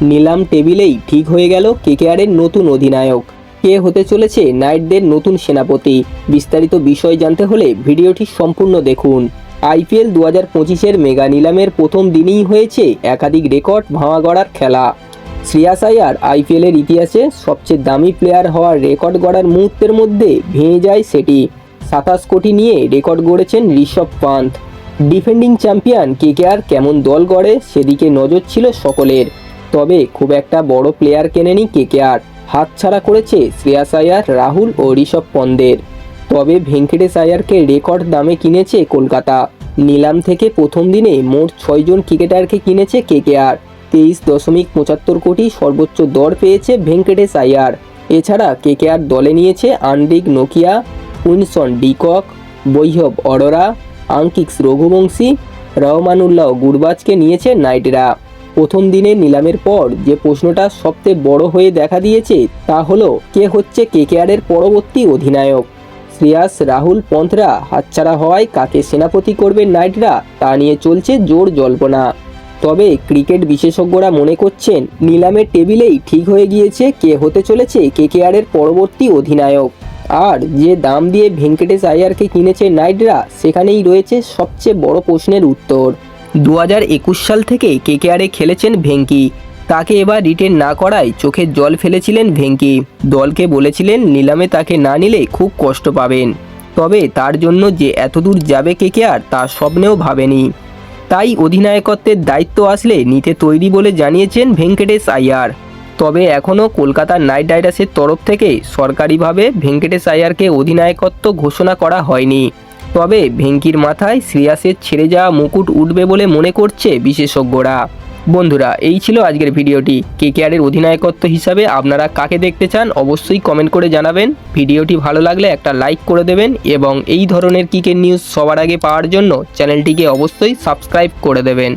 নিলাম টেবিলেই ঠিক হয়ে গেল কেকেআরের নতুন অধিনায়ক। কে হতে চলেছে নাইটদের নতুন সেনাপতি? বিস্তারিত বিষয় জানতে হলে ভিডিওটি সম্পূর্ণ দেখুন। আইপিএল 2025-এর মেগা নিলামের প্রথম দিনেই হয়েছে একাধিক রেকর্ড ভাঙা গড়ার খেলা। শ্রেয়াস আইয়ার আইপিএলের ইতিহাসে সবচেয়ে দামি প্লেয়ার হওয়ার রেকর্ড গড়ার মুহূর্তের মধ্যে ভেঙে যায় সেটি। 27 কোটি নিয়ে রেকর্ড গড়েছেন ঋষভ পান্থ। ডিফেন্ডিং চ্যাম্পিয়ন কেকেআর কেমন দল গড়ে সেদিকে নজর ছিল সকলের। তবে খুব একটা বড় প্লেয়ার কেনেনি কেকেআর, হাতছাড়া করেছে শ্রেয়াস আইয়ার, রাহুল ও ঋষভ পন্থের। তবে ভেঙ্কটেশ আইয়ারকে রেকর্ড দামে কিনেছে কলকাতা। নিলাম থেকে প্রথম দিনে মোট 6 জন ক্রিকেটারকে কিনেছে কেকেআর। 23.75 কোটি সর্বোচ্চ দর পেয়েছে ভেঙ্কটেশ আইয়ার। এছাড়া কেকেআর দলে নিয়েছে আন্দ্রিক নোকিয়া, উইনসন ডিকক, বৈভব অরোরা, আঙ্কিক্স রঘুবংশী, রহমানুল্লাহ গুরবাজকে নিয়েছে নাইটরা। প্রথম দিনের নিলামের পর যে প্রশ্নটা সবচেয়ে বড় হয়ে দেখা দিয়েছে তা হলো কে হচ্ছে কেকেআরের পরবর্তী অধিনায়ক। শ্রেয়াস, রাহুল, পন্থরা হাতছাড়া হওয়ায় কাকে সেনাপতি করবে নাইটরা তা নিয়ে চলছে জোর জল্পনা। তবে ক্রিকেট বিশেষজ্ঞরা মনে করছেন নিলামের টেবিলেই ঠিক হয়ে গিয়েছে কে হতে চলেছে কেকেআরের পরবর্তী অধিনায়ক। আর যে দাম দিয়ে ভেঙ্কটেশ আইয়ারকে কিনেছে নাইটরা সেখানেই রয়েছে সবচেয়ে বড় প্রশ্নের উত্তর। 2021 সাল থেকে কেকেআরে খেলেছেন ভেঙ্কি। তাকে এবার রিটেন না করায় চোখের জল ফেলেছিলেন ভেঙ্কি। দলকে বলেছিলেন নিলামে তাকে না নিলে খুব কষ্ট পাবেন। তবে তার জন্য যে এতদূর যাবে কেকেআর তা স্বপ্নেও ভাবেনি। তাই অধিনায়কত্বের দায়িত্ব আসলে নিতে তৈরি বলে জানিয়েছেন ভেঙ্কটেশ আইয়ার। তবে এখনও কলকাতা নাইট রাইডার্সের তরফ থেকে সরকারিভাবে ভেঙ্কটেশ আইয়ারকে অধিনায়কত্ব ঘোষণা করা হয়নি। তবে ভেঙ্কির মাথায় শ্রেয়াসের ছেড়ে যাওয়া মুকুট উঠবে বলে মনে করছে বিশেষজ্ঞরা। বন্ধুরা, এই ছিল আজকের ভিডিওটি। কেকেআরের অধিনায়কত্ব হিসাবে আপনারা কাকে দেখতে চান অবশ্যই কমেন্ট করে জানাবেন। ভিডিওটি ভালো লাগলে একটা লাইক করে দেবেন এবং এই ধরনের ক্রিকেট নিউজ সবার আগে পাওয়ার জন্য চ্যানেলটিকে অবশ্যই সাবস্ক্রাইব করে দেবেন।